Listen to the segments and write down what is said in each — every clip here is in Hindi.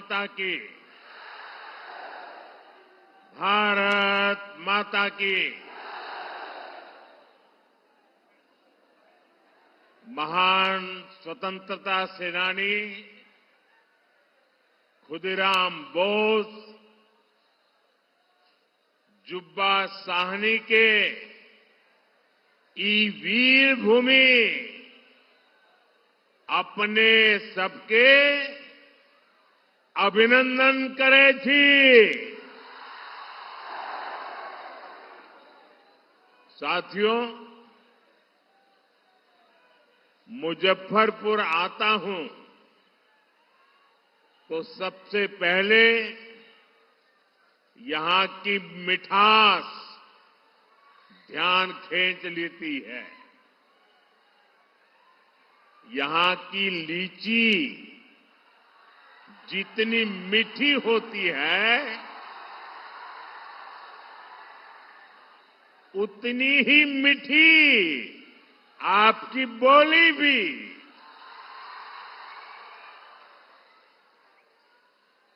माता की। भारत माता की। महान स्वतंत्रता सेनानी खुदीराम बोस जुब्बा साहनी के ई वीर भूमि अपने सबके अभिनंदन करे थी। साथियों, मुजफ्फरपुर आता हूं तो सबसे पहले यहां की मिठास ध्यान खींच लेती है। यहां की लीची जितनी मीठी होती है उतनी ही मीठी आपकी बोली भी।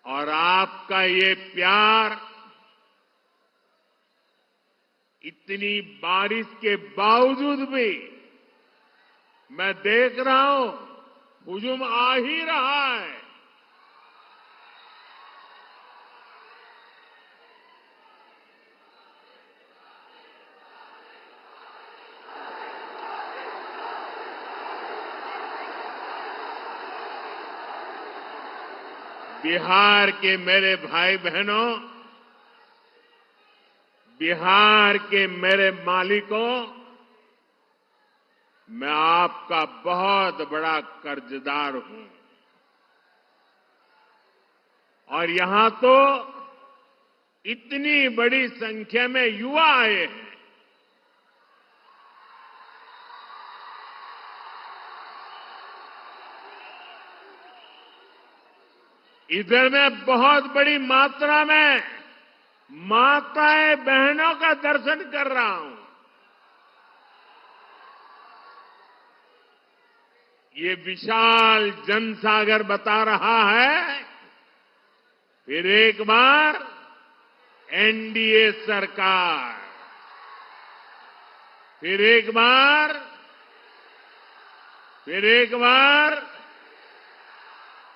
और आपका ये प्यार इतनी बारिश के बावजूद भी मैं देख रहा हूं हुजूम आ ही रहा है। बिहार के मेरे भाई बहनों, बिहार के मेरे मालिकों, मैं आपका बहुत बड़ा कर्जदार हूं। और यहां तो इतनी बड़ी संख्या में युवा आए हैं। इधर मैं बहुत बड़ी मात्रा में माताएं बहनों का दर्शन कर रहा हूं। ये विशाल जनसागर बता रहा है फिर एक बार एनडीए सरकार, फिर एक बार, फिर एक बार,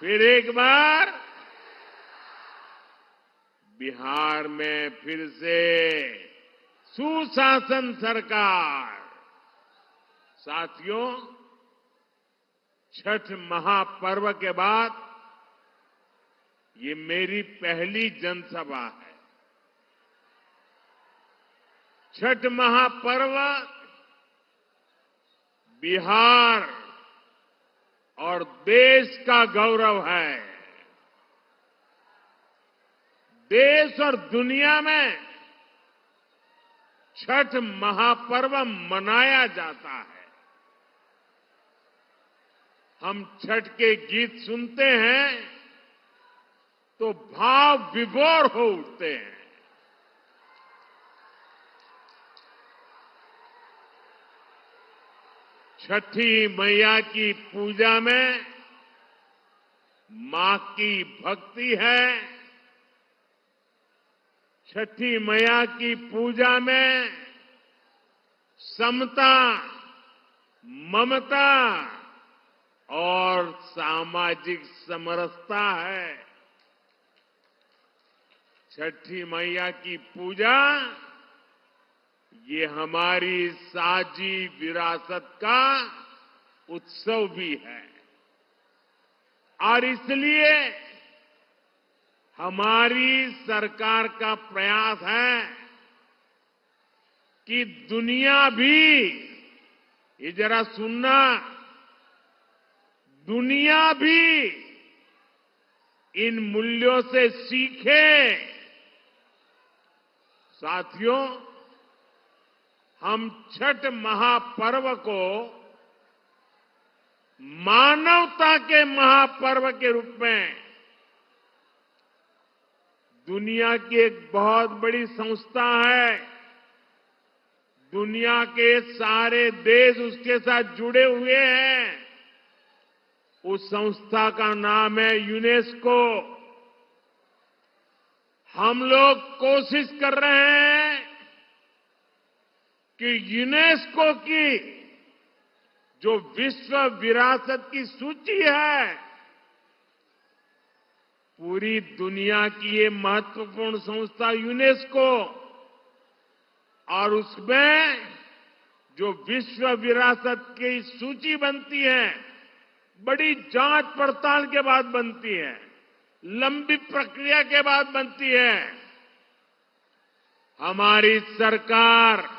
फिर एक बार बिहार में फिर से सुशासन सरकार। साथियों, छठ महापर्व के बाद ये मेरी पहली जनसभा है। छठ महापर्व बिहार और देश का गौरव है। देश और दुनिया में छठ महापर्व मनाया जाता है। हम छठ के गीत सुनते हैं तो भाव विभोर हो उठते हैं। छठी मैया की पूजा में मां की भक्ति है। छठी मैया की पूजा में समता, ममता और सामाजिक समरसता है। छठी मैया की पूजा ये हमारी साझी विरासत का उत्सव भी है। और इसलिए हमारी सरकार का प्रयास है कि दुनिया भी, ये जरा सुनना, दुनिया भी इन मूल्यों से सीखे। साथियों, हम छठ महापर्व को मानवता के महापर्व के रूप में दुनिया की एक बहुत बड़ी संस्था है। दुनिया के सारे देश उसके साथ जुड़े हुए हैं। उस संस्था का नाम है यूनेस्को। हम लोग कोशिश कर रहे हैं कि यूनेस्को की जो विश्व विरासत की सूची है, पूरी दुनिया की ये महत्वपूर्ण संस्था यूनेस्को, और उसमें जो विश्व विरासत की सूची बनती है, बड़ी जांच पड़ताल के बाद बनती है, लंबी प्रक्रिया के बाद बनती है। हमारी सरकार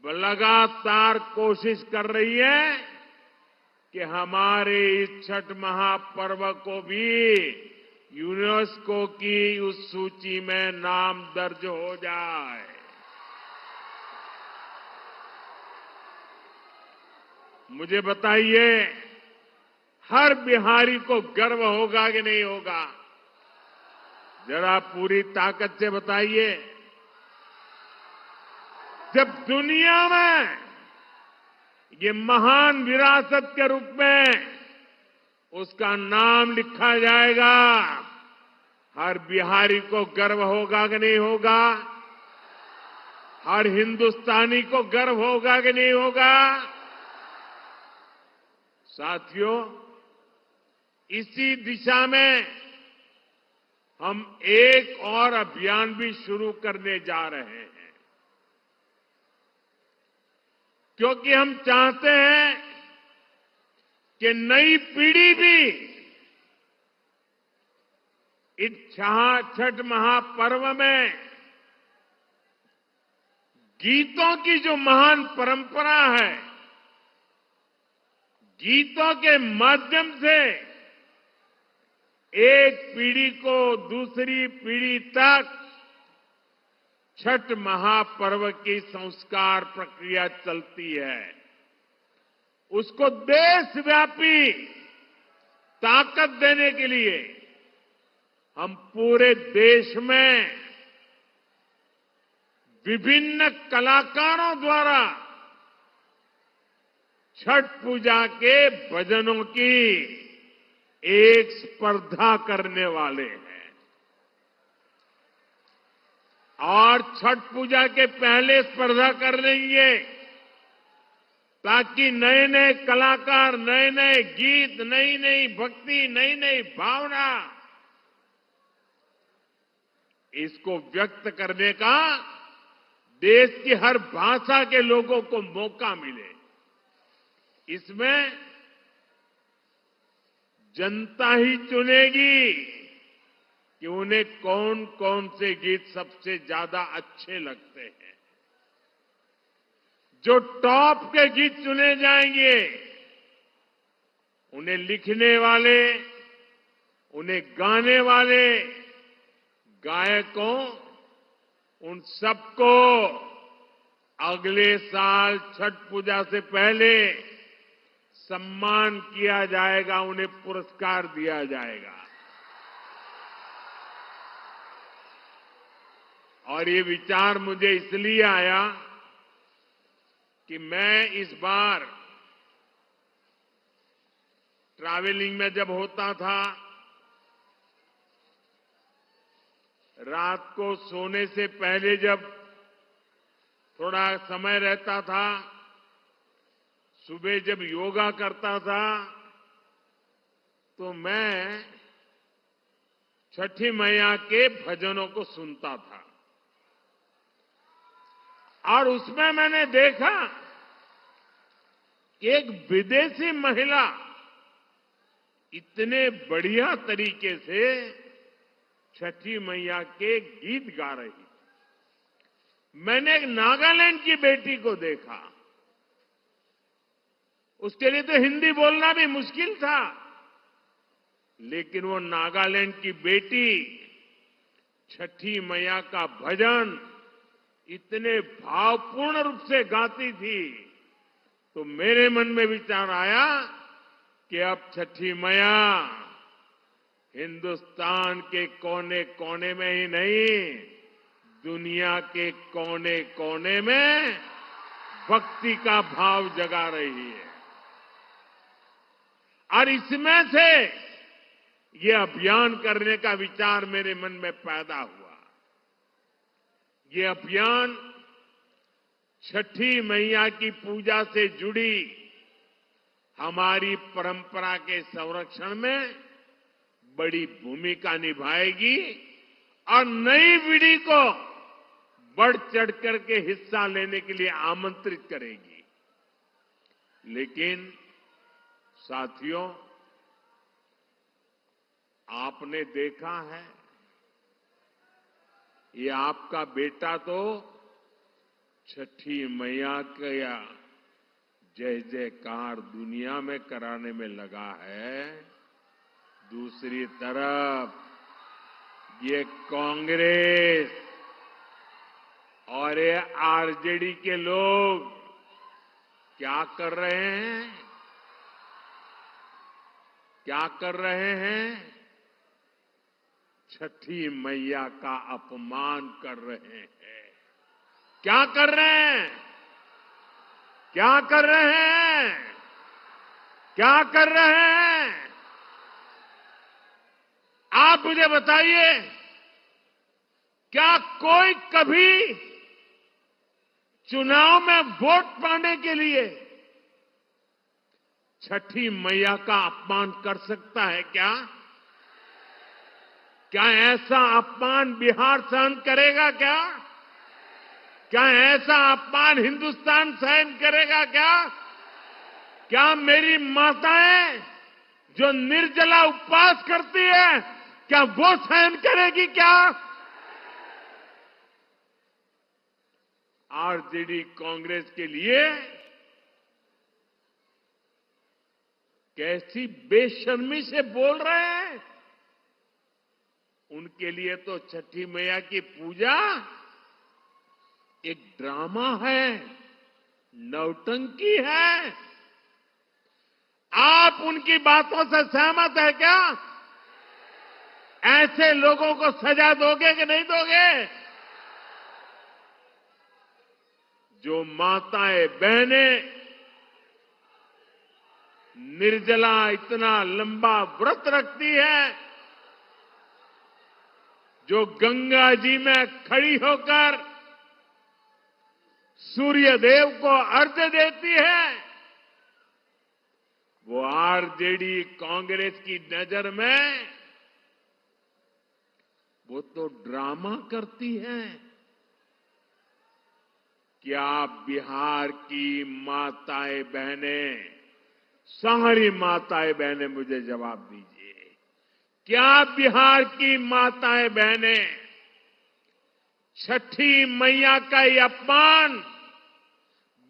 लगातार कोशिश कर रही है कि हमारे इस छठ महापर्व को भी यूनेस्को की उस सूची में नाम दर्ज हो जाए। मुझे बताइए, हर बिहारी को गर्व होगा कि नहीं होगा? जरा पूरी ताकत से बताइए। जब दुनिया में ये महान विरासत के रूप में उसका नाम लिखा जाएगा, हर बिहारी को गर्व होगा कि नहीं होगा? हर हिंदुस्तानी को गर्व होगा कि नहीं होगा? साथियों, इसी दिशा में हम एक और अभियान भी शुरू करने जा रहे हैं, क्योंकि हम चाहते हैं कि नई पीढ़ी भी इस छठ महापर्व में गीतों की जो महान परंपरा है, गीतों के माध्यम से एक पीढ़ी को दूसरी पीढ़ी तक छठ महापर्व की संस्कार प्रक्रिया चलती है। उसको देशव्यापी ताकत देने के लिए हम पूरे देश में विभिन्न कलाकारों द्वारा छठ पूजा के भजनों की एक स्पर्धा करने वाले हैं। और छठ पूजा के पहले स्पर्धा कर लेंगे, ताकि नए नए कलाकार, नए नए गीत, नई नई भक्ति, नई नई भावना, इसको व्यक्त करने का देश की हर भाषा के लोगों को मौका मिले। इसमें जनता ही चुनेगी कि उन्हें कौन कौन से गीत सबसे ज्यादा अच्छे लगते हैं। जो टॉप के गीत चुने जाएंगे, उन्हें लिखने वाले, उन्हें गाने वाले गायकों, उन सबको अगले साल छठ पूजा से पहले सम्मान किया जाएगा, उन्हें पुरस्कार दिया जाएगा। और ये विचार मुझे इसलिए आया कि मैं इस बार ट्रैवलिंग में जब होता था, रात को सोने से पहले जब थोड़ा समय रहता था, सुबह जब योगा करता था, तो मैं छठी मैया के भजनों को सुनता था। और उसमें मैंने देखा कि एक विदेशी महिला इतने बढ़िया तरीके से छठी मैया के गीत गा रही थी। मैंने एक नागालैंड की बेटी को देखा, उसके लिए तो हिंदी बोलना भी मुश्किल था, लेकिन वो नागालैंड की बेटी छठी मैया का भजन इतने भावपूर्ण रूप से गाती थी, तो मेरे मन में विचार आया कि अब छठी मैया हिंदुस्तान के कोने कोने में ही नहीं, दुनिया के कोने कोने में भक्ति का भाव जगा रही है। और इसमें से ये अभियान करने का विचार मेरे मन में पैदा हुआ। ये अभियान छठी मैया की पूजा से जुड़ी हमारी परंपरा के संरक्षण में बड़ी भूमिका निभाएगी और नई पीढ़ी को बढ़ चढ़ करके हिस्सा लेने के लिए आमंत्रित करेगी। लेकिन साथियों, आपने देखा है, ये आपका बेटा तो छठी मैया का जय जयकार दुनिया में कराने में लगा है। दूसरी तरफ ये कांग्रेस और ये आरजेडी के लोग क्या कर रहे हैं? क्या कर रहे हैं? छठी मैया का अपमान कर रहे हैं। क्या कर रहे हैं? क्या कर रहे हैं? क्या कर रहे हैं? आप मुझे बताइए, क्या कोई कभी चुनाव में वोट पाने के लिए छठी मैया का अपमान कर सकता है क्या? क्या ऐसा अपमान बिहार सहन करेगा क्या? क्या ऐसा अपमान हिंदुस्तान सहन करेगा क्या? क्या मेरी माताएं जो निर्जला उपवास करती है, क्या वो सहन करेगी क्या? आरजेडी कांग्रेस के लिए कैसी बेशर्मी से बोल रहे हैं। उनके लिए तो छठी मैया की पूजा एक ड्रामा है, नौटंकी है। आप उनकी बातों से सहमत है क्या? ऐसे लोगों को सजा दोगे कि नहीं दोगे? जो माताएं बहनें निर्जला इतना लंबा व्रत रखती है, जो गंगा जी में खड़ी होकर सूर्य देव को अर्घ्य देती है, वो आरजेडी कांग्रेस की नजर में वो तो ड्रामा करती है। क्या बिहार की माताएं बहनें, सारी माताएं बहनें मुझे जवाब दीजिए, क्या बिहार की माताएं बहनें छठी मैया का ये अपमान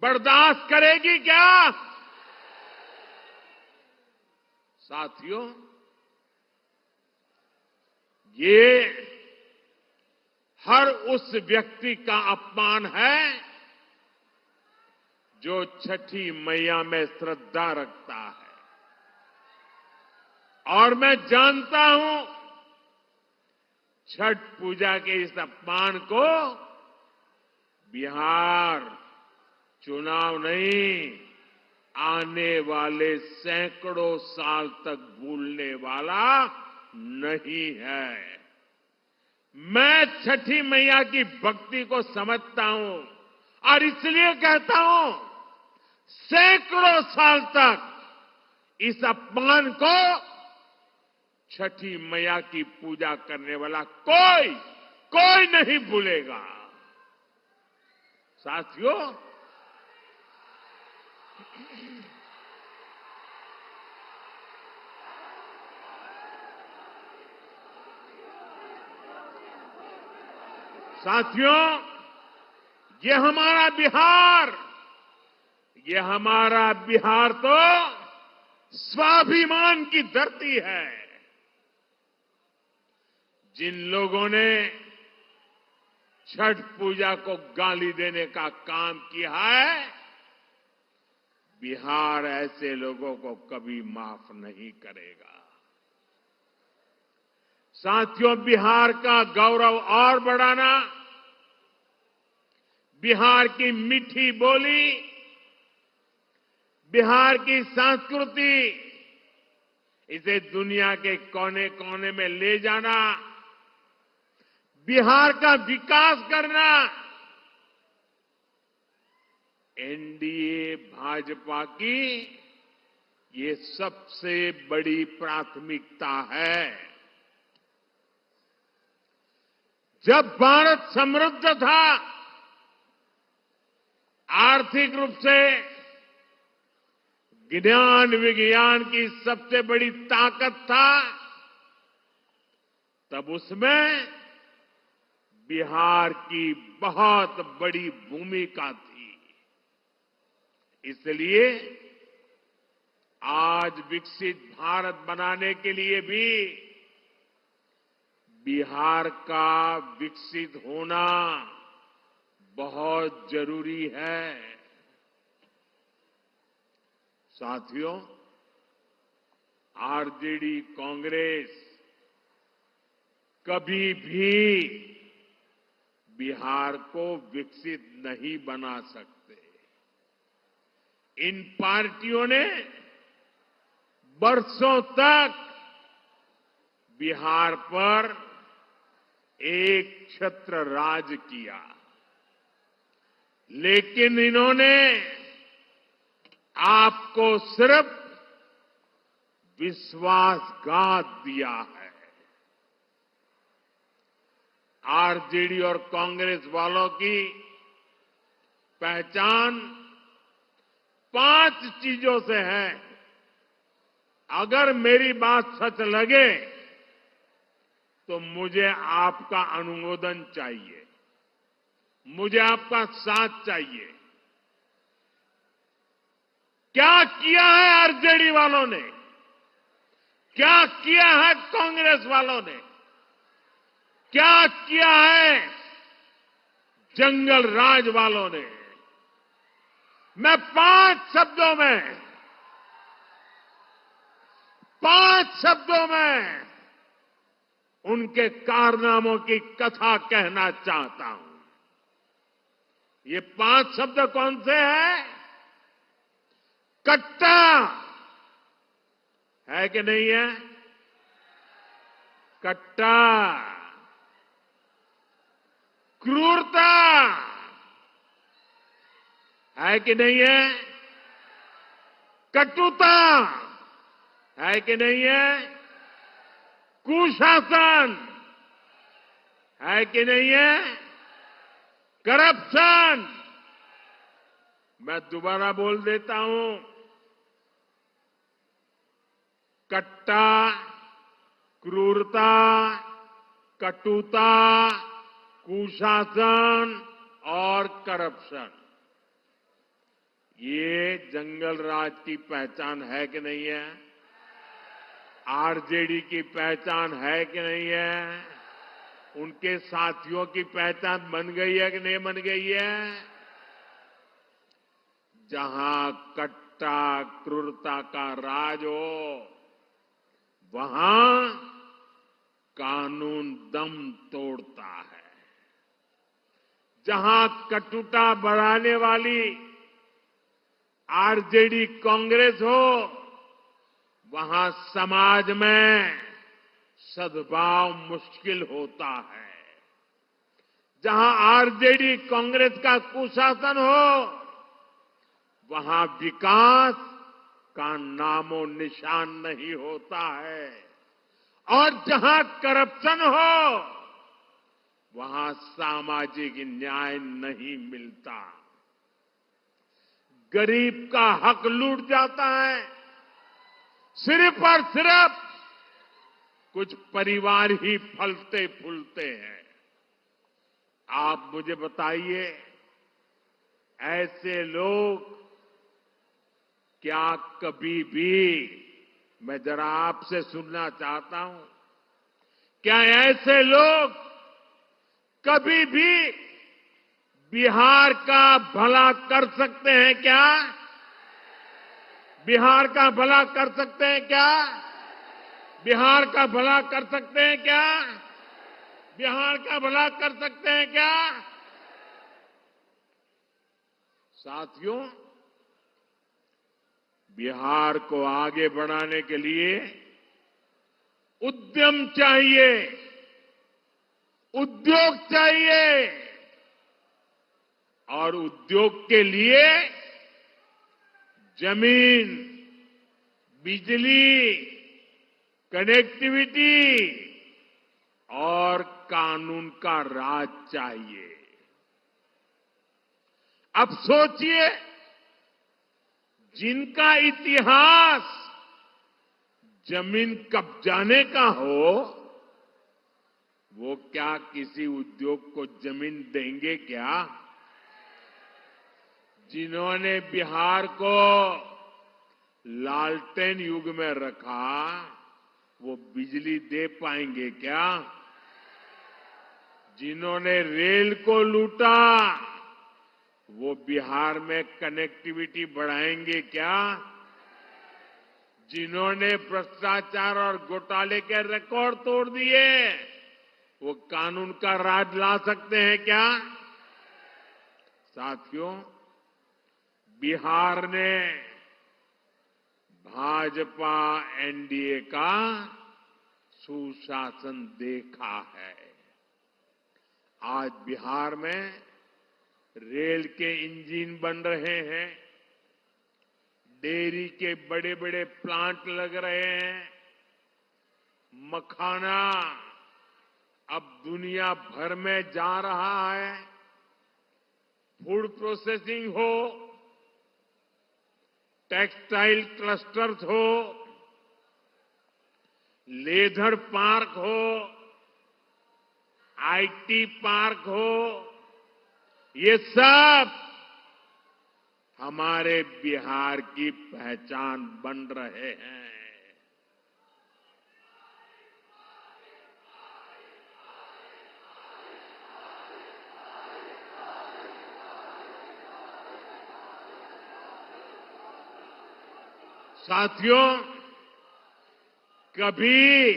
बर्दाश्त करेगी क्या? साथियों, ये हर उस व्यक्ति का अपमान है जो छठी मैया में श्रद्धा रखता है। और मैं जानता हूं, छठ पूजा के इस अपमान को बिहार चुनाव नहीं, आने वाले सैकड़ों साल तक भूलने वाला नहीं है। मैं छठी मैया की भक्ति को समझता हूं और इसलिए कहता हूं, सैकड़ों साल तक इस अपमान को छठी मैया की पूजा करने वाला कोई नहीं भूलेगा। साथियों, ये हमारा बिहार तो स्वाभिमान की धरती है। जिन लोगों ने छठ पूजा को गाली देने का काम किया है, बिहार ऐसे लोगों को कभी माफ नहीं करेगा। साथियों, बिहार का गौरव और बढ़ाना, बिहार की मीठी बोली, बिहार की संस्कृति, इसे दुनिया के कोने कोने में ले जाना, बिहार का विकास करना, एनडीए भाजपा की ये सबसे बड़ी प्राथमिकता है। जब भारत समृद्ध था, आर्थिक रूप से ज्ञान विज्ञान की सबसे बड़ी ताकत था, तब उसमें बिहार की बहुत बड़ी भूमिका थी। इसलिए आज विकसित भारत बनाने के लिए भी बिहार का विकसित होना बहुत जरूरी है। साथियों, आरजेडी कांग्रेस कभी भी बिहार को विकसित नहीं बना सकते। इन पार्टियों ने बरसों तक बिहार पर एक छत्र राज किया, लेकिन इन्होंने आपको सिर्फ विश्वासघात दिया है। आरजेडी और कांग्रेस वालों की पहचान 5 चीजों से है। अगर मेरी बात सच लगे तो मुझे आपका अनुमोदन चाहिए, मुझे आपका साथ चाहिए। क्या किया है आरजेडी वालों ने, क्या किया है कांग्रेस वालों ने, क्या किया है जंगल राज वालों ने? मैं 5 शब्दों में उनके कारनामों की कथा कहना चाहता हूं। ये 5 शब्द कौन से हैं? कट्टा है कि नहीं है? कट्टा, क्रूरता है कि नहीं है? कटुता है कि नहीं है? कुशासन है कि नहीं है? करप्शन, मैं दोबारा बोल देता हूं, कट्टा, क्रूरता, कटुता, कुशासन और करप्शन, ये जंगल राज की पहचान है कि नहीं है? आरजेडी की पहचान है कि नहीं है? उनके साथियों की पहचान बन गई है कि नहीं बन गई है? जहां कट्टा क्रूरता का राज हो, वहां कानून दम तोड़ता है। जहां कटुता बढ़ाने वाली आरजेडी कांग्रेस हो, वहां समाज में सद्भाव मुश्किल होता है। जहां आरजेडी कांग्रेस का कुशासन हो, वहां विकास का नामो निशान नहीं होता है। और जहां करप्शन हो, वहां सामाजिक न्याय नहीं मिलता। गरीब का हक लूट जाता है। सिर्फ और सिर्फ कुछ परिवार ही फलते फूलते हैं। आप मुझे बताइए, ऐसे लोग क्या कभी भी, मैं जरा आपसे सुनना चाहता हूं, क्या ऐसे लोग कभी भी बिहार का भला कर सकते हैं क्या? बिहार का भला कर सकते हैं क्या? बिहार का भला कर सकते हैं क्या? बिहार का भला कर सकते हैं क्या? साथियों, बिहार को आगे बढ़ाने के लिए उद्यम चाहिए, उद्योग चाहिए और उद्योग के लिए जमीन, बिजली, कनेक्टिविटी और कानून का राज चाहिए। अब सोचिए, जिनका इतिहास जमीन कब्जाने का हो, वो क्या किसी उद्योग को जमीन देंगे क्या? जिन्होंने बिहार को लालटेन युग में रखा, वो बिजली दे पाएंगे क्या? जिन्होंने रेल को लूटा, वो बिहार में कनेक्टिविटी बढ़ाएंगे क्या? जिन्होंने भ्रष्टाचार और घोटाले के रिकॉर्ड तोड़ दिए, वो कानून का राज ला सकते हैं क्या? साथियों, बिहार ने भाजपा एनडीए का सुशासन देखा है। आज बिहार में रेल के इंजन बन रहे हैं, डेयरी के बड़े बड़े प्लांट लग रहे हैं, मखाना अब दुनिया भर में जा रहा है, फूड प्रोसेसिंग हो, टेक्सटाइल क्लस्टर्स हो, लेदर पार्क हो, आईटी पार्क हो, ये सब हमारे बिहार की पहचान बन रहे हैं। साथियों, कभी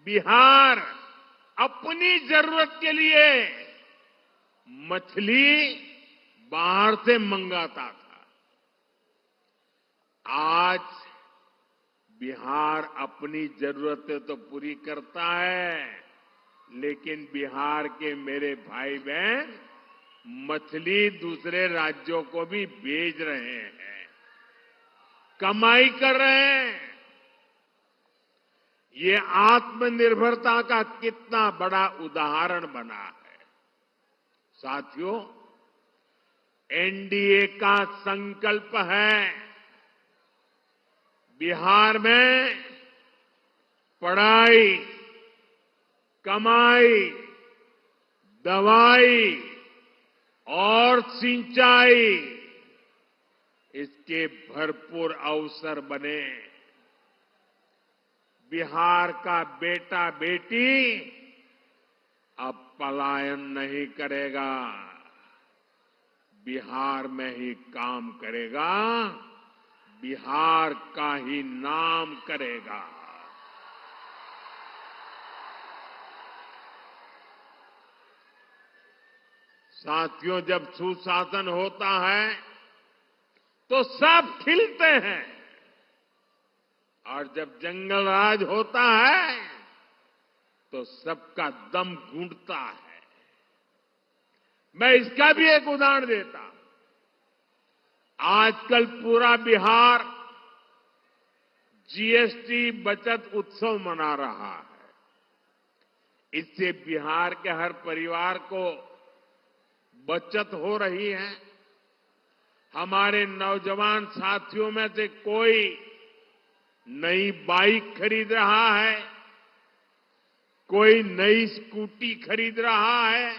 बिहार अपनी जरूरत के लिए मछली बाहर से मंगाता था। आज बिहार अपनी जरूरतें तो पूरी करता है, लेकिन बिहार के मेरे भाई बहन मछली दूसरे राज्यों को भी भेज रहे हैं, कमाई कर रहे हैं। ये आत्मनिर्भरता का कितना बड़ा उदाहरण बना है। साथियों, एनडीए का संकल्प है बिहार में पढ़ाई, कमाई, दवाई और सिंचाई, इसके भरपूर अवसर बने। बिहार का बेटा बेटी अब पलायन नहीं करेगा, बिहार में ही काम करेगा, बिहार का ही नाम करेगा। साथियों, जब सुशासन होता है तो सब खिलते हैं, और जब जंगल राज होता है तो सबका दम घुटता है। मैं इसका भी एक उदाहरण देता हूं। आजकल पूरा बिहार जीएसटी बचत उत्सव मना रहा है। इससे बिहार के हर परिवार को बचत हो रही है। हमारे नौजवान साथियों में से कोई नई बाइक खरीद रहा है, कोई नई स्कूटी खरीद रहा है।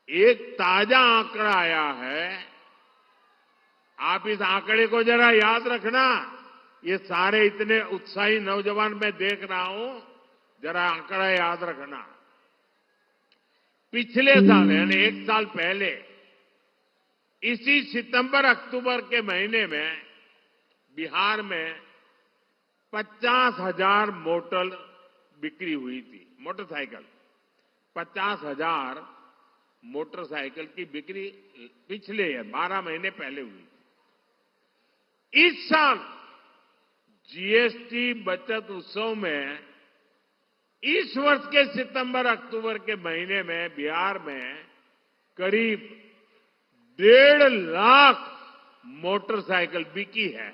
एक ताजा आंकड़ा आया है, आप इस आंकड़े को जरा याद रखना। ये सारे इतने उत्साही नौजवान मैं देख रहा हूं, जरा आंकड़ा याद रखना। पिछले साल यानी एक साल पहले इसी सितंबर अक्टूबर के महीने में बिहार में 50,000 मोटर बिक्री हुई थी। मोटरसाइकिल 50,000 मोटरसाइकिल की बिक्री पिछले 12 महीने पहले हुई थी। इस साल जीएसटी बचत उत्सव में इस वर्ष के सितंबर अक्टूबर के महीने में बिहार में करीब 1.5 लाख मोटरसाइकिल बिकी है।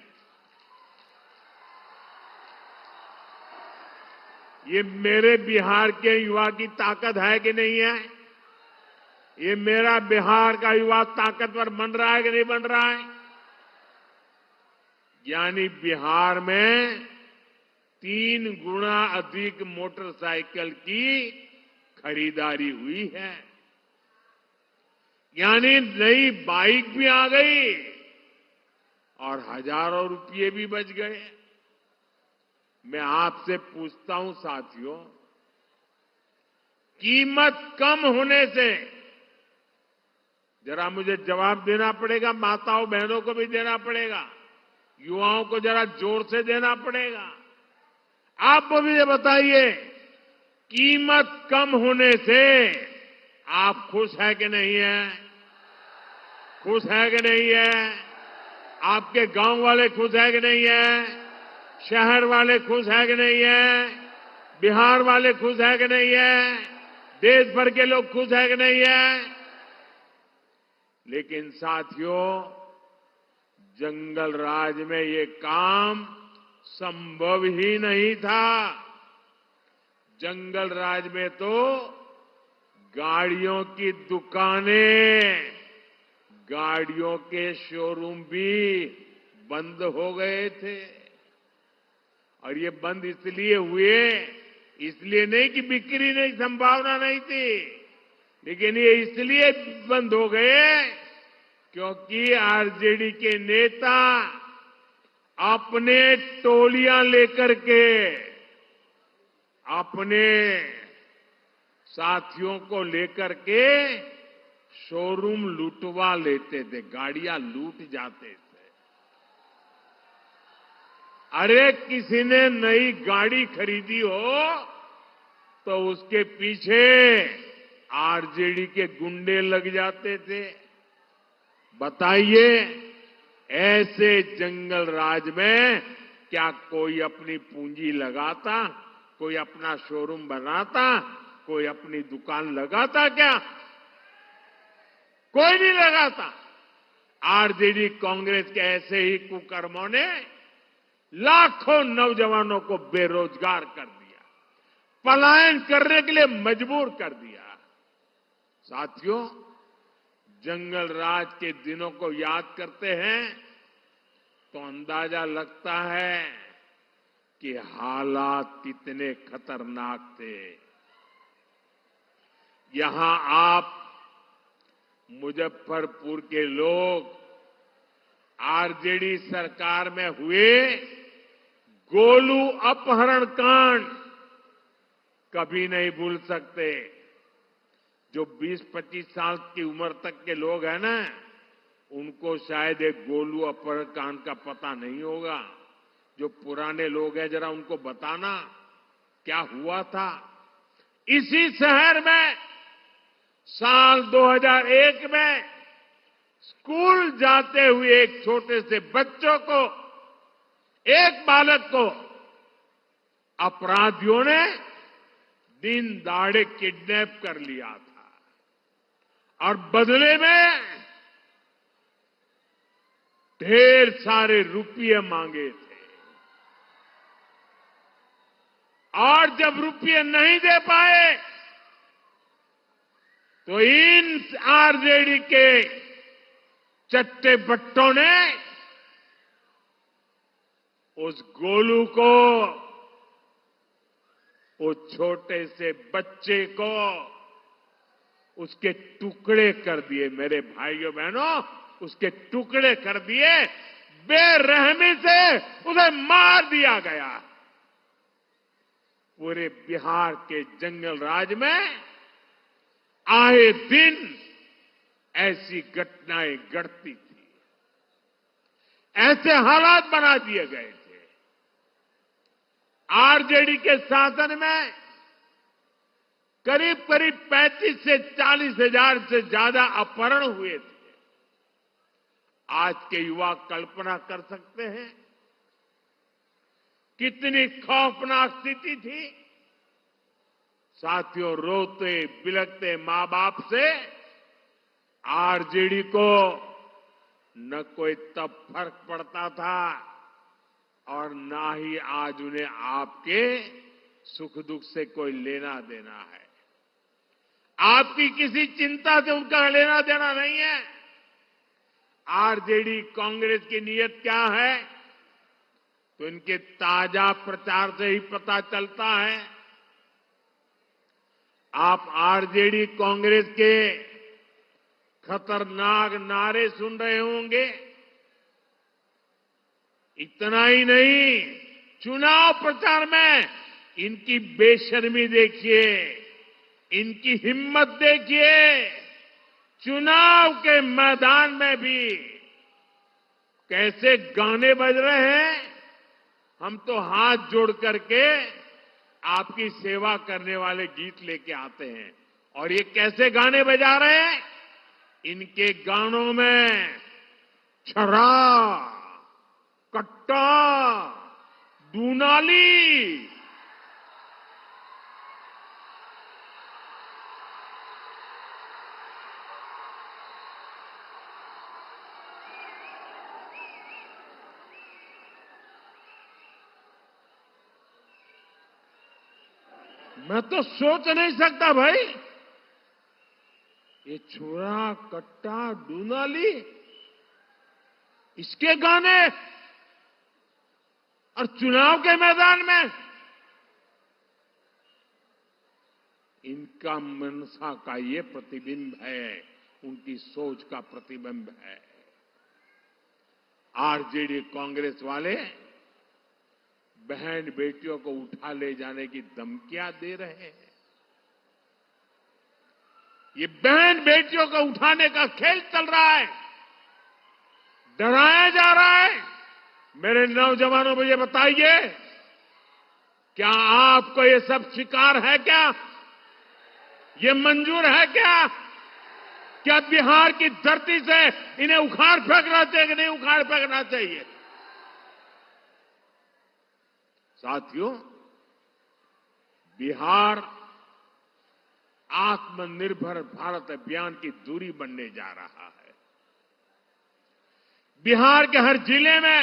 ये मेरे बिहार के युवा की ताकत है कि नहीं है? ये मेरा बिहार का युवा ताकतवर बन रहा है कि नहीं बन रहा है? यानी बिहार में 3 गुना अधिक मोटरसाइकिल की खरीदारी हुई है। यानी नई बाइक भी आ गई और हजारों रुपये भी बच गए। मैं आपसे पूछता हूं साथियों, कीमत कम होने से, जरा मुझे जवाब देना पड़ेगा, माताओं बहनों को भी देना पड़ेगा, युवाओं को जरा जोर से देना पड़ेगा। आप मुझे बताइए, कीमत कम होने से आप खुश है कि नहीं है? खुश है कि नहीं है? आपके गांव वाले खुश है कि नहीं है? शहर वाले खुश है कि नहीं है? बिहार वाले खुश है कि नहीं है? देश भर के लोग खुश है कि नहीं है? लेकिन साथियों, जंगल राज में ये काम संभव ही नहीं था। जंगल राज में तो गाड़ियों की दुकानें, गाड़ियों के शोरूम भी बंद हो गए थे। और ये बंद इसलिए हुए, इसलिए नहीं कि बिक्री नहीं, संभावना नहीं थी, लेकिन ये इसलिए बंद हो गए क्योंकि आरजेडी के नेता अपने टोलियां लेकर के अपने साथियों को लेकर के शोरूम लूटवा लेते थे, गाड़ियां लूट जाते थे। अरे किसी ने नई गाड़ी खरीदी हो तो उसके पीछे आरजेडी के गुंडे लग जाते थे। बताइए, ऐसे जंगल राज में क्या कोई अपनी पूंजी लगाता, कोई अपना शोरूम बनाता, कोई अपनी दुकान लगाता क्या? कोई नहीं लगाता। आरजेडी कांग्रेस के ऐसे ही कुकर्मों ने लाखों नौजवानों को बेरोजगार कर दिया, पलायन करने के लिए मजबूर कर दिया। साथियों, जंगल राज के दिनों को याद करते हैं तो अंदाजा लगता है कि हालात कितने खतरनाक थे। यहां आप मुजफ्फरपुर के लोग आरजेडी सरकार में हुए गोलू अपहरण कांड कभी नहीं भूल सकते। जो 20-25 साल की उम्र तक के लोग हैं ना, उनको शायद एक गोलू अपहरण कांड का पता नहीं होगा। जो पुराने लोग हैं, जरा उनको बताना क्या हुआ था। इसी शहर में साल 2001 में स्कूल जाते हुए एक छोटे से बच्चों को, एक बालक को अपराधियों ने दिन दहाड़े किडनैप कर लिया था और बदले में ढेर सारे रुपये मांगे थे। और जब रुपये नहीं दे पाए तो इन आरजेडी के चट्टे बट्टों ने उस गोलू को, उस छोटे से बच्चे को उसके टुकड़े कर दिए। मेरे भाइयों बहनों, उसके टुकड़े कर दिए, बेरहमी से उसे मार दिया गया। पूरे बिहार के जंगल राज में आए दिन ऐसी घटनाएं घटती थी, ऐसे हालात बना दिए गए थे। आरजेडी के शासन में करीब 35 से 40 हजार से ज्यादा अपहरण हुए थे। आज के युवा कल्पना कर सकते हैं कितनी खौफनाक स्थिति थी। साथियों, रोते बिलखते मां बाप से आरजेडी को न कोई तब फर्क पड़ता था और ना ही आज उन्हें आपके सुख दुख से कोई लेना देना है। आपकी किसी चिंता से उनका लेना देना नहीं है। आरजेडी कांग्रेस की नीयत क्या है तो इनके ताजा प्रचार से ही पता चलता है। आप आरजेडी कांग्रेस के खतरनाक नारे सुन रहे होंगे। इतना ही नहीं, चुनाव प्रचार में इनकी बेशर्मी देखिए, इनकी हिम्मत देखिए। चुनाव के मैदान में भी कैसे गाने बज रहे हैं। हम तो हाथ जोड़ करके आपकी सेवा करने वाले गीत लेके आते हैं और ये कैसे गाने बजा रहे हैं। इनके गानों में छर्रा, कट्टा, दूनाली, मैं तो सोच नहीं सकता भाई। ये छुरा, कट्टा, दूनाली, इसके गाने और चुनाव के मैदान में। इनका मनसा का ये प्रतिबिंब है, उनकी सोच का प्रतिबिंब है। आरजेडी कांग्रेस वाले बहन बेटियों को उठा ले जाने की धमकियां दे रहे हैं। ये बहन बेटियों को उठाने का खेल चल रहा है, डराया जा रहा है। मेरे नौजवानों मुझे बताइए, क्या आपको ये सब स्वीकार है? क्या ये मंजूर है? क्या बिहार की धरती से इन्हें उखाड़ फेंकना चाहिए कि नहीं उखाड़ फेंकना चाहिए? साथियों, बिहार आत्मनिर्भर भारत अभियान की धुरी बनने जा रहा है। बिहार के हर जिले में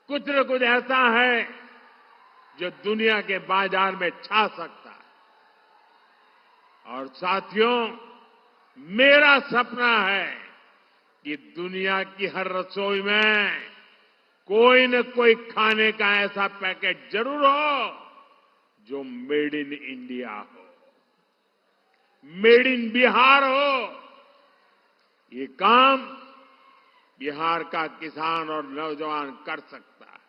कुछ न कुछ ऐसा है जो दुनिया के बाजार में छा सकता है। और साथियों, मेरा सपना है कि दुनिया की हर रसोई में कोई न कोई खाने का ऐसा पैकेट जरूर हो जो मेड इन इंडिया हो, मेड इन बिहार हो। ये काम बिहार का किसान और नौजवान कर सकता है।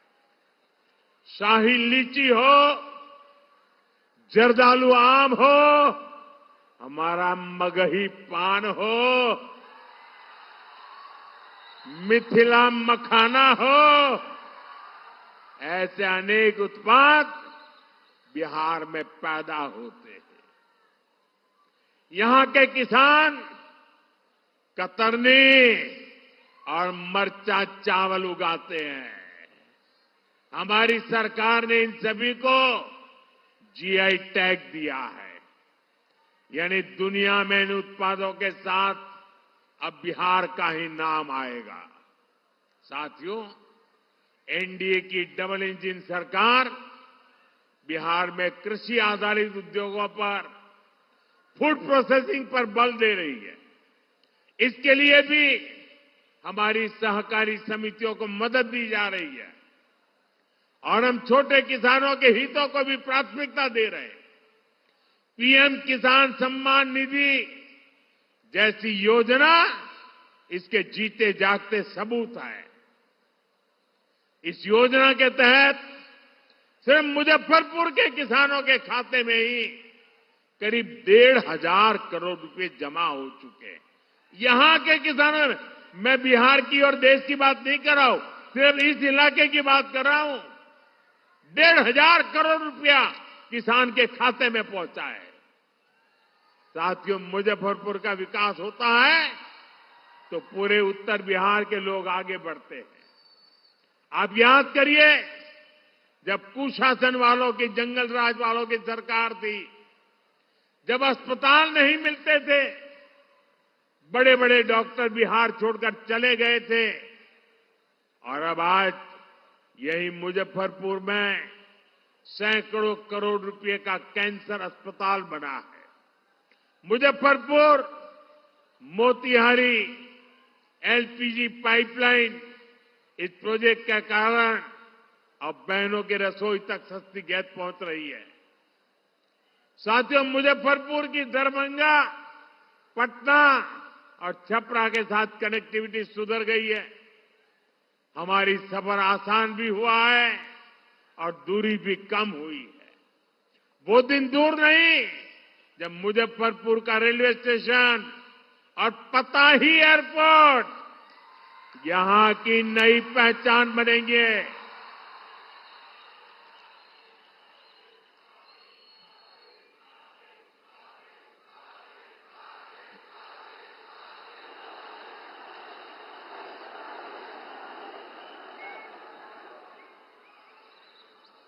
शाही लीची हो, जर्दालू आम हो, हमारा मगही पान हो, मिथिला मखाना हो, ऐसे अनेक उत्पाद बिहार में पैदा होते हैं। यहां के किसान कतरनी और मरचा चावल उगाते हैं। हमारी सरकार ने इन सभी को जीआई टैग दिया है, यानी दुनिया में इन उत्पादों के साथ अब बिहार का ही नाम आएगा। साथियों, एनडीए की डबल इंजन सरकार बिहार में कृषि आधारित उद्योगों पर, फूड प्रोसेसिंग पर बल दे रही है। इसके लिए भी हमारी सहकारी समितियों को मदद दी जा रही है और हम छोटे किसानों के हितों को भी प्राथमिकता दे रहे हैं। पीएम किसान सम्मान निधि जैसी योजना इसके जीते जागते सबूत है। इस योजना के तहत सिर्फ मुजफ्फरपुर के किसानों के खाते में ही करीब 1,500 करोड़ रुपए जमा हो चुके हैं। यहां के किसानों में, मैं बिहार की और देश की बात नहीं कर रहा हूं, सिर्फ इस इलाके की बात कर रहा हूं। 1,500 करोड़ रुपया किसान के खाते में पहुंचा है। साथियों, मुजफ्फरपुर का विकास होता है तो पूरे उत्तर बिहार के लोग आगे बढ़ते हैं। आप याद करिए, जब कुशासन वालों की, जंगल राज वालों की सरकार थी, जब अस्पताल नहीं मिलते थे, बड़े बड़े डॉक्टर बिहार छोड़कर चले गए थे, और अब आज यही मुजफ्फरपुर में सैकड़ों करोड़ रुपए का कैंसर अस्पताल बना है। मुजफ्फरपुर मोतिहारी एलपीजी पाइपलाइन, इस प्रोजेक्ट के कारण अब बहनों की रसोई तक सस्ती गैस पहुंच रही है। साथियों, मुजफ्फरपुर की दरभंगा, पटना और छपरा के साथ कनेक्टिविटी सुधर गई है। हमारी सफर आसान भी हुआ है और दूरी भी कम हुई है। वो दिन दूर नहीं जब मुजफ्फरपुर का रेलवे स्टेशन और पताही एयरपोर्ट यहां की नई पहचान बनेंगे।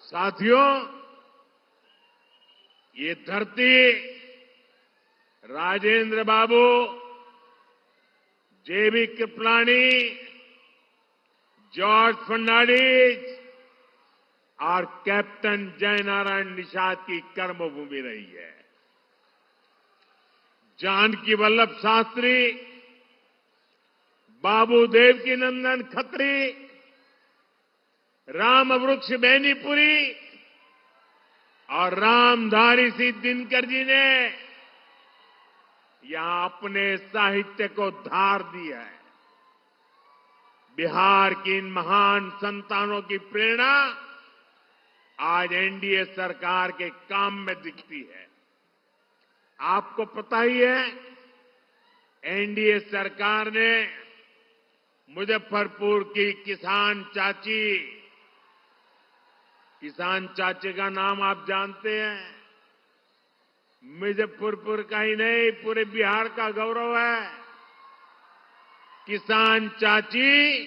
साथियों, ये धरती राजेंद्र बाबू, जेबी कृपलानी, जॉर्ज फर्नांडिस और कैप्टन जयनारायण निषाद की कर्मभूमि रही है। जानकी वल्लभ शास्त्री, बाबू देवकीनंदन खत्री, राम वृक्ष बेनीपुरी और रामधारी सिंह दिनकर जी ने यहां अपने साहित्य को धार दी है। बिहार की इन महान संतानों की प्रेरणा आज एनडीए सरकार के काम में दिखती है। आपको पता ही है, एनडीए सरकार ने मुजफ्फरपुर की किसान चाची का नाम आप जानते हैं। मुजफ्फरपुर का ही नहीं, पूरे बिहार का गौरव है। किसान चाची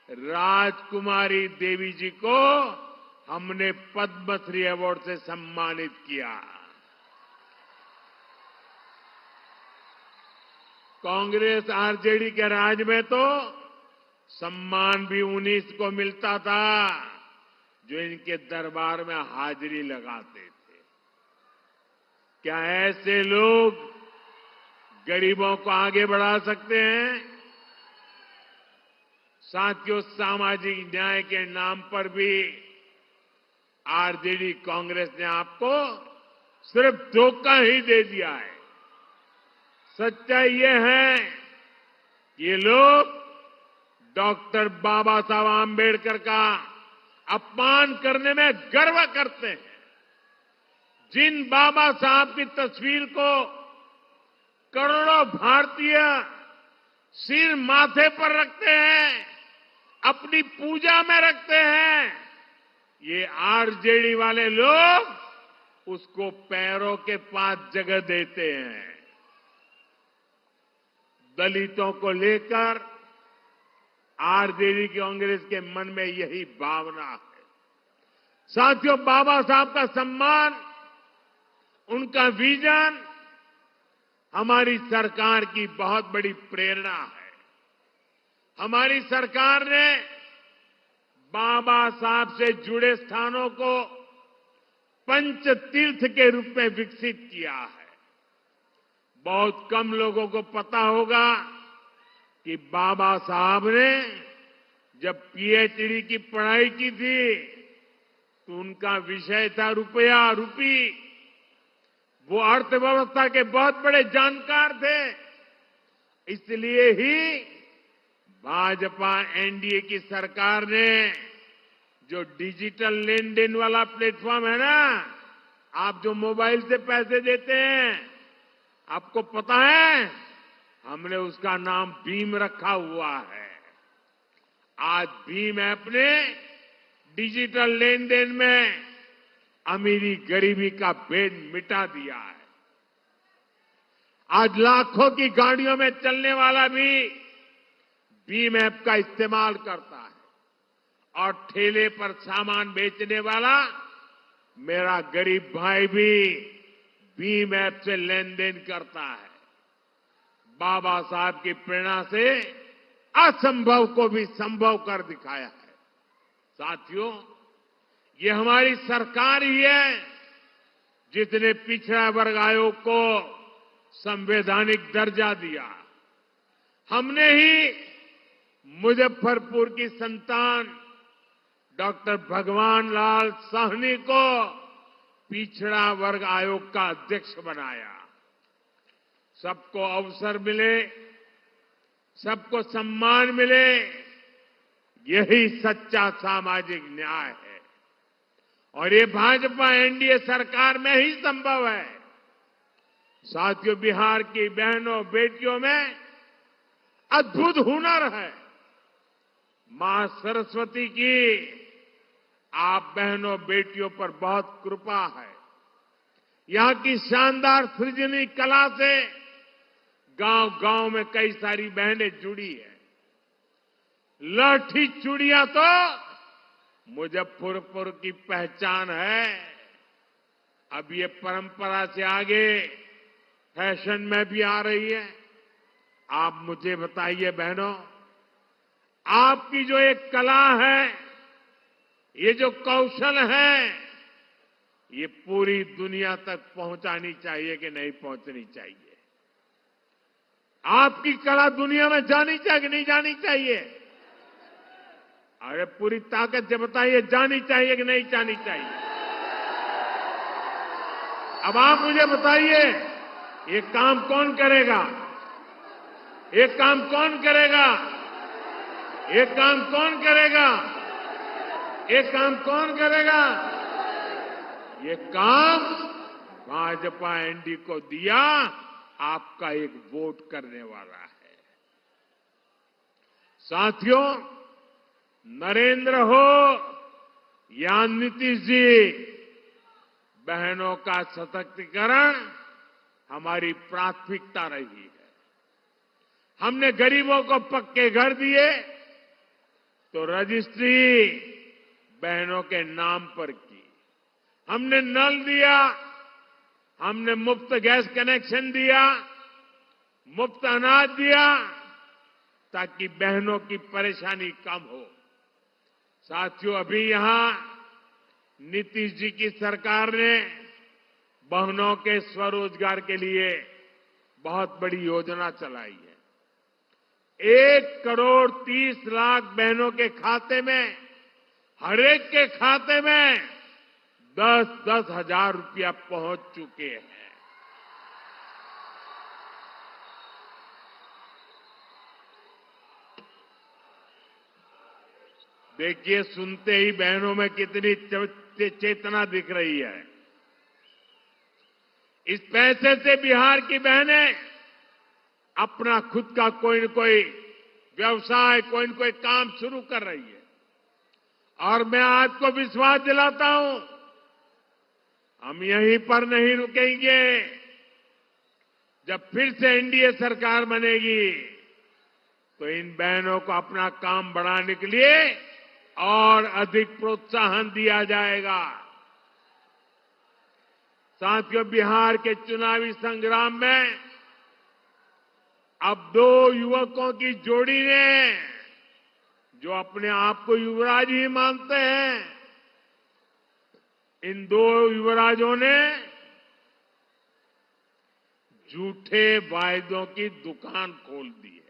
राजकुमारी देवी जी को हमने पद्मश्री अवार्ड से सम्मानित किया। कांग्रेस आरजेडी के राज में तो सम्मान भी उन्हीं को मिलता था जो इनके दरबार में हाजिरी लगाते थे। क्या ऐसे लोग गरीबों को आगे बढ़ा सकते हैं? साथियों, सामाजिक न्याय के नाम पर भी आरजेडी कांग्रेस ने आपको सिर्फ धोखा ही दे दिया है। सच्चाई ये है कि ये लोग डॉक्टर बाबा साहब आंबेडकर का अपमान करने में गर्व करते हैं। जिन बाबा साहब की तस्वीर को करोड़ों भारतीय सिर माथे पर रखते हैं, अपनी पूजा में रखते हैं, ये आरजेडी वाले लोग उसको पैरों के पास जगह देते हैं। दलितों को लेकर आरजेडी कांग्रेस के मन में यही भावना है। साथियों, बाबा साहब का सम्मान, उनका विजन हमारी सरकार की बहुत बड़ी प्रेरणा है। हमारी सरकार ने बाबा साहब से जुड़े स्थानों को पंच तीर्थ के रूप में विकसित किया है। बहुत कम लोगों को पता होगा कि बाबा साहब ने जब पीएचडी की पढ़ाई की थी तो उनका विषय था रुपया रूपी। वो अर्थव्यवस्था के बहुत बड़े जानकार थे। इसलिए ही भाजपा एनडीए की सरकार ने जो डिजिटल लेन देन वाला प्लेटफॉर्म है ना, आप जो मोबाइल से पैसे देते हैं, आपको पता है हमने उसका नाम भीम रखा हुआ है। आज भीम ऐप ने डिजिटल लेन देन में अमीरी गरीबी का भेद मिटा दिया है। आज लाखों की गाड़ियों में चलने वाला भी भीम ऐप का इस्तेमाल करता है और ठेले पर सामान बेचने वाला मेरा गरीब भाई भी भीम ऐप से लेन देन करता है। बाबा साहब की प्रेरणा से असंभव को भी संभव कर दिखाया है। साथियों, ये हमारी सरकार ही है जिसने पिछड़ा वर्ग आयोग को संवैधानिक दर्जा दिया। हमने ही मुजफ्फरपुर की संतान डॉक्टर भगवान लाल साहनी को पिछड़ा वर्ग आयोग का अध्यक्ष बनाया। सबको अवसर मिले, सबको सम्मान मिले, यही सच्चा सामाजिक न्याय है और ये भाजपा एनडीए सरकार में ही संभव है। साथियों, बिहार की बहनों बेटियों में अद्भुत हुनर है। मां सरस्वती की आप बहनों बेटियों पर बहुत कृपा है। यहां की शानदार सृजनी कला से गांव-गांव में कई सारी बहनें जुड़ी है। लाठी चूड़ियां तो मुजफ्फरपुर की पहचान है। अब ये परंपरा से आगे फैशन में भी आ रही है। आप मुझे बताइए बहनों, आपकी जो एक कला है, ये जो कौशल है, ये पूरी दुनिया तक पहुंचानी चाहिए कि नहीं पहुंचनी चाहिए? आपकी कला दुनिया में जानी चाहिए कि नहीं जानी चाहिए? अरे पूरी ताकत से बताइए, जानी चाहिए कि नहीं जानी चाहिए? अब आप मुझे बताइए, ये काम कौन करेगा? ये काम कौन करेगा? ये काम कौन करेगा? ये काम कौन करेगा? ये काम भाजपा एनडीए को दिया, आपका एक वोट करने वाला है। साथियों, नरेंद्र हो या नीतीश जी, बहनों का सशक्तिकरण हमारी प्राथमिकता रही है। हमने गरीबों को पक्के घर दिए तो रजिस्ट्री बहनों के नाम पर की। हमने नल दिया, हमने मुफ्त गैस कनेक्शन दिया, मुफ्त अनाज दिया, ताकि बहनों की परेशानी कम हो। साथियों, अभी यहां नीतीश जी की सरकार ने बहनों के स्वरोजगार के लिए बहुत बड़ी योजना चलाई है। 1,30,00,000 बहनों के खाते में, हर एक के खाते में 10-10 हजार रुपया पहुंच चुके हैं। देखिए, सुनते ही बहनों में कितनी चेतना दिख रही है। इस पैसे से बिहार की बहनें अपना खुद का कोई न कोई व्यवसाय, कोई न कोई काम शुरू कर रही है। और मैं आपको विश्वास दिलाता हूं, हम यहीं पर नहीं रुकेंगे। जब फिर से एनडीए सरकार बनेगी तो इन बहनों को अपना काम बढ़ाने के लिए और अधिक प्रोत्साहन दिया जाएगा। साथियों, बिहार के चुनावी संग्राम में अब 2 युवकों की जोड़ी ने, जो अपने आप को युवराज ही मानते हैं, इन 2 युवराजों ने झूठे वायदों की दुकान खोल दी है।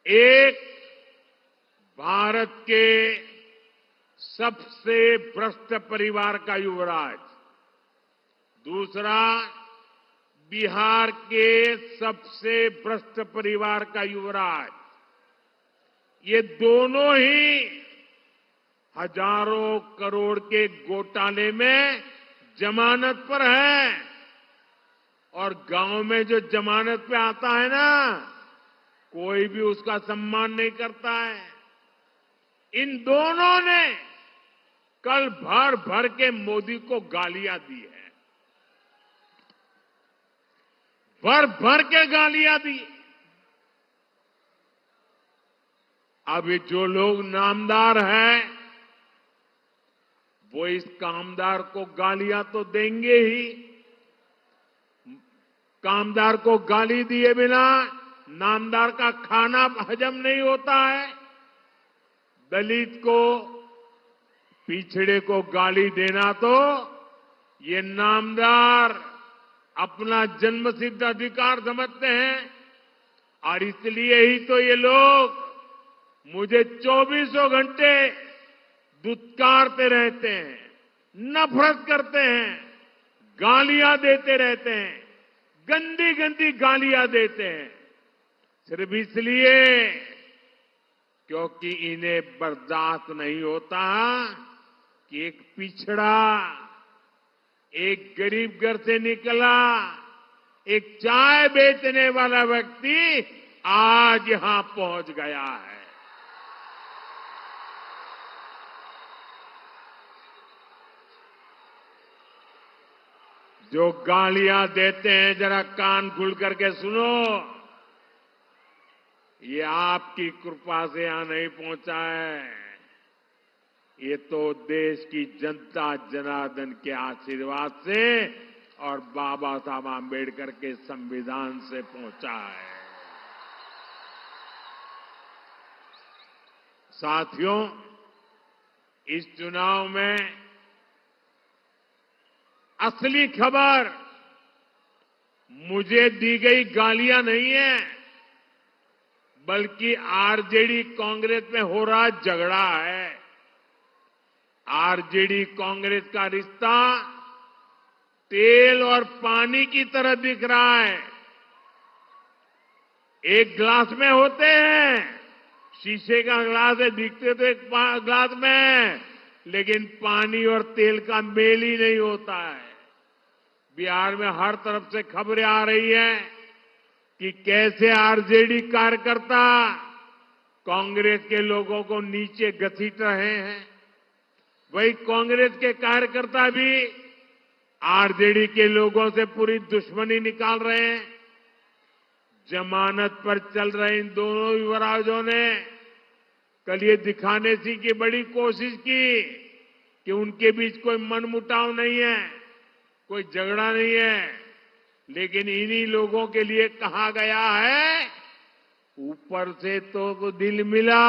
एक भारत के सबसे भ्रष्ट परिवार का युवराज, दूसरा बिहार के सबसे भ्रष्ट परिवार का युवराज। ये दोनों ही हजारों करोड़ के घोटाले में जमानत पर है। और गांव में जो जमानत पे आता है ना, कोई भी उसका सम्मान नहीं करता है। इन दोनों ने कल भर भर के मोदी को गालियां दी है, भर भर के गालियां दी। अब ये जो लोग नामदार हैं, वो इस कामदार को गालियां तो देंगे ही। कामदार को गाली दिए बिना नामदार का खाना हजम नहीं होता है। दलित को, पिछड़े को गाली देना तो ये नामदार अपना जन्मसिद्ध अधिकार समझते हैं। और इसलिए ही तो ये लोग मुझे 24 घंटे दुत्कारते रहते हैं, नफरत करते हैं, गालियां देते रहते हैं, गंदी गंदी गालियां देते हैं, सिर्फ इसलिए क्योंकि इन्हें बर्दाश्त नहीं होता कि एक पिछड़ा, एक गरीब घर से निकला, एक चाय बेचने वाला व्यक्ति आज यहां पहुंच गया है। जो गालियां देते हैं, जरा कान खुल करके सुनो। ये आपकी कृपा से यहां नहीं पहुंचा है, ये तो देश की जनता जनार्दन के आशीर्वाद से और बाबा साहब आंबेडकर के संविधान से पहुंचा है। साथियों, इस चुनाव में असली खबर मुझे दी गई गालियां नहीं है, बल्कि आरजेडी कांग्रेस में हो रहा झगड़ा है। आरजेडी कांग्रेस का रिश्ता तेल और पानी की तरह दिख रहा है। एक ग्लास में होते हैं, शीशे का ग्लास है, दिखते तो एक ग्लास में, लेकिन पानी और तेल का मेल ही नहीं होता है। बिहार में हर तरफ से खबरें आ रही हैं कि कैसे आरजेडी कार्यकर्ता कांग्रेस के लोगों को नीचे घसीट रहे हैं। वही कांग्रेस के कार्यकर्ता भी आरजेडी के लोगों से पूरी दुश्मनी निकाल रहे हैं। जमानत पर चल रहे इन दोनों युवराजों ने कल ये दिखाने की बड़ी कोशिश की कि उनके बीच कोई मनमुटाव नहीं है, कोई झगड़ा नहीं है, लेकिन इन्हीं लोगों के लिए कहा गया है, ऊपर से तो दिल मिला,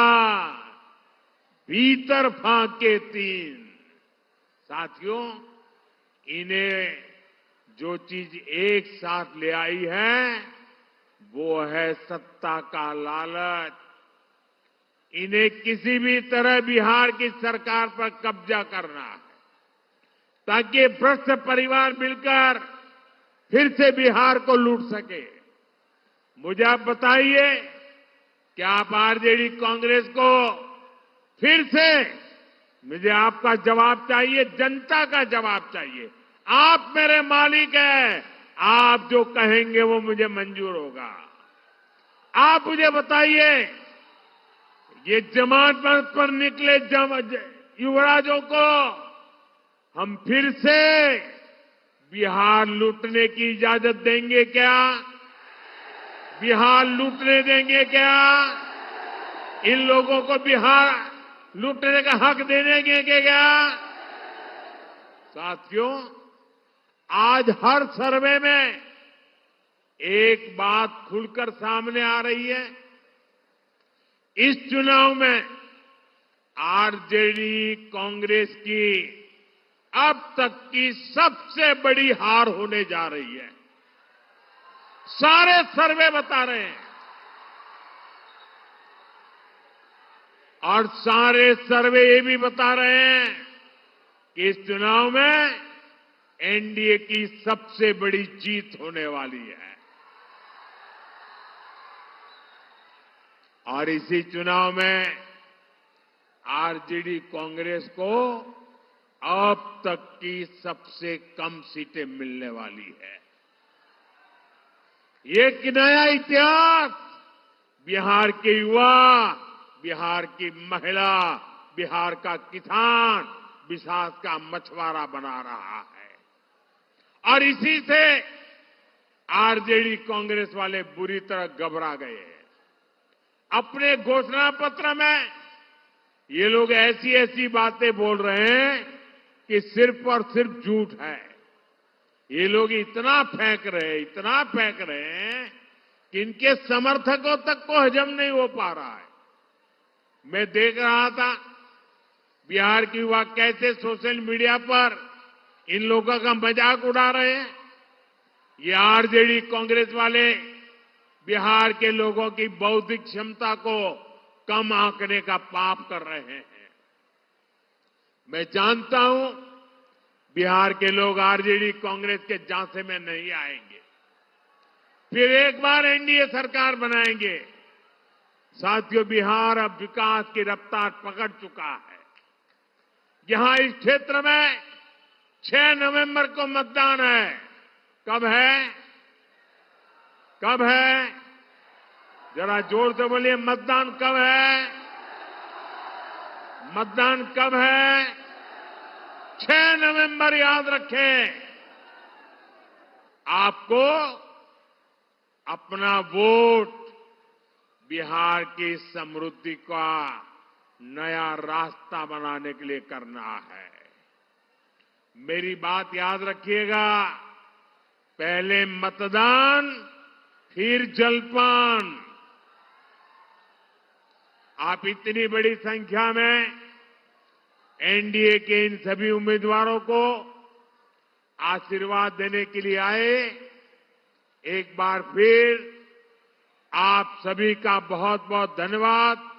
भीतर फाके तीन। साथियों, इन्हें जो चीज एक साथ ले आई है वो है सत्ता का लालच। इन्हें किसी भी तरह बिहार की सरकार पर कब्जा करना है ताकि भ्रष्ट परिवार मिलकर फिर से बिहार को लूट सके। मुझे आप बताइए कि आप आरजेडी कांग्रेस को फिर से, मुझे आपका जवाब चाहिए, जनता का जवाब चाहिए। आप मेरे मालिक हैं, आप जो कहेंगे वो मुझे मंजूर होगा। आप मुझे बताइए, ये जमानत पर निकले युवराजों को हम फिर से बिहार लूटने की इजाजत देंगे क्या? बिहार लूटने देंगे क्या? इन लोगों को बिहार लूटने का हक देंगे क्या? साथियों, आज हर सर्वे में एक बात खुलकर सामने आ रही है। इस चुनाव में आरजेडी कांग्रेस की अब तक की सबसे बड़ी हार होने जा रही है। सारे सर्वे बता रहे हैं और सारे सर्वे ये भी बता रहे हैं कि इस चुनाव में एनडीए की सबसे बड़ी जीत होने वाली है। और इसी चुनाव में आरजेडी कांग्रेस को अब तक की सबसे कम सीटें मिलने वाली है। एक नया इतिहास बिहार के युवा, बिहार की महिला, बिहार का किसान, बिहार का मछुआरा बना रहा है। और इसी से आरजेडी कांग्रेस वाले बुरी तरह घबरा गए हैं। अपने घोषणा पत्र में ये लोग ऐसी ऐसी बातें बोल रहे हैं कि सिर्फ और सिर्फ झूठ है। ये लोग इतना फेंक रहे हैं कि इनके समर्थकों तक को हजम नहीं हो पा रहा है। मैं देख रहा था बिहार के युवा कैसे सोशल मीडिया पर इन लोगों का मजाक उड़ा रहे हैं। ये आरजेडी कांग्रेस वाले बिहार के लोगों की बौद्धिक क्षमता को कम आंकने का पाप कर रहे हैं। मैं जानता हूं बिहार के लोग आरजेडी कांग्रेस के झांसे में नहीं आएंगे, फिर एक बार एनडीए सरकार बनाएंगे। साथियों, बिहार अब विकास की रफ्तार पकड़ चुका है। यहां इस क्षेत्र में 6 नवंबर को मतदान है। कब है? कब है? जरा जोर से बोलिए, मतदान कब है? मतदान कब है? 6 नवंबर, याद रखें। आपको अपना वोट बिहार की समृद्धि का नया रास्ता बनाने के लिए करना है। मेरी बात याद रखिएगा, पहले मतदान फिर जलपान। आप इतनी बड़ी संख्या में एनडीए के इन सभी उम्मीदवारों को आशीर्वाद देने के लिए आए। एक बार फिर आप सभी का बहुत बहुत धन्यवाद।